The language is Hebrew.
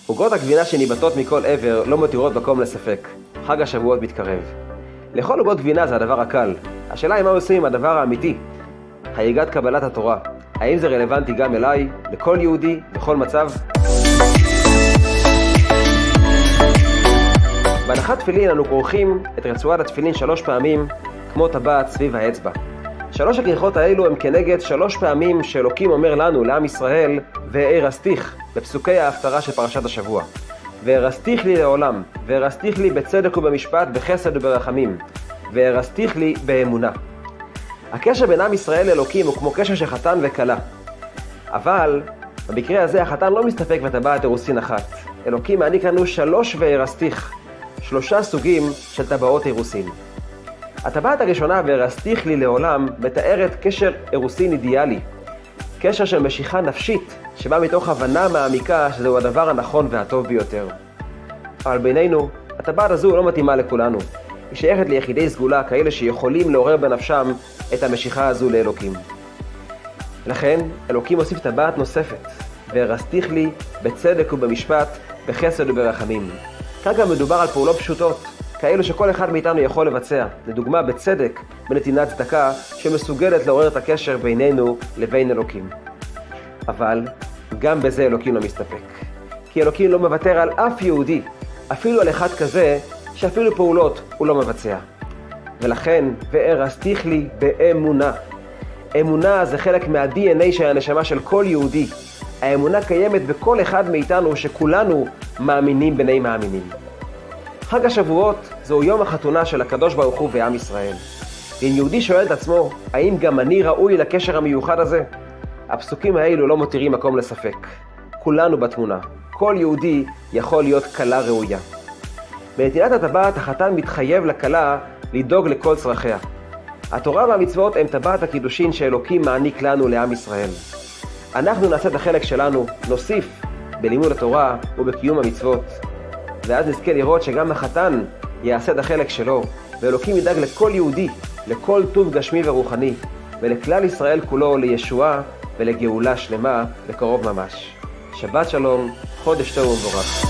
עוגות הגבינה שניבטות מכל עבר לא מותירות מקום לספק. חג השבועות מתקרב. לאכול עוגות גבינה זה הדבר הקל. השאלה היא מה עושים עם הדבר האמיתי. חגיגת קבלת התורה. האם זה רלוונטי גם אליי, לכל יהודי, בכל מצב? בהנחת תפילין אנו כורכים את רצועת התפילין 3 פעמים כמו טבעת סביב האצבע. 3 הכריכות האלו הם כנגד 3 פעמים שאלוקים אומר לנו, לעם ישראל, וארסתיך, בפסוקי ההפטרה של פרשת השבוע. וארסתיך לי לעולם, וארסתיך לי בצדק ובמשפט, בחסד וברחמים, וארסתיך לי באמונה. הקשר בין עם ישראל לאלוקים הוא כמו קשר של חתן וכלה. אבל במקרה הזה החתן לא מסתפק בטבעת אירוסין אחת. אלוקים מעניק לנו 3 וארסתיך, 3 סוגים של טבעות אירוסין. הטבעת הראשונה, וארסתיך לי לעולם, מתארת קשר אירוסין אידיאלי. קשר של משיכה נפשית, שבא מתוך הבנה מעמיקה שזהו הדבר הנכון והטוב ביותר. אבל בינינו, הטבעת הזו לא מתאימה לכולנו. היא שייכת ליחידי סגולה, כאלה שיכולים לעורר בנפשם את המשיכה הזו לאלוקים. לכן, אלוקים הוסיף טבעת נוספת, וארסתיך לי בצדק ובמשפט, בחסד וברחמים. כאן גם מדובר על פעולות פשוטות, כאלו שכל אחד מאיתנו יכול לבצע, לדוגמה בצדק, בנתינת צדקה, שמסוגלת לעורר את הקשר בינינו לבין אלוקים. אבל גם בזה אלוקים לא מסתפק. כי אלוקים לא מוותר על אף יהודי, אפילו על אחד כזה, שאפילו פעולות הוא לא מבצע. ולכן, וארסתיך לי באמונה. אמונה זה חלק מה-DNA של הנשמה של כל יהודי. האמונה קיימת בכל אחד מאיתנו שכולנו מאמינים בני מאמינים. חג השבועות זהו יום החתונה של הקדוש ברוך הוא ועם ישראל. ואם יהודי שואל את עצמו, האם גם אני ראוי לקשר המיוחד הזה? הפסוקים האלו לא מותירים מקום לספק. כולנו בתמונה. כל יהודי יכול להיות כלה ראויה. בנתינת הטבעת החתן מתחייב לכלה לדאוג לכל צרכיה. התורה והמצוות הם טבעת הקידושין שאלוקים מעניק לנו לעם ישראל. אנחנו נעשה את החלק שלנו, נוסיף בלימוד התורה ובקיום המצוות. ואז נזכה לראות שגם החתן יעשה את החלק שלו, ואלוקים ידאג לכל יהודי, לכל טוב גשמי ורוחני, ולכלל ישראל כולו לישועה ולגאולה שלמה בקרוב ממש. שבת שלום, חודש טוב ומבורך.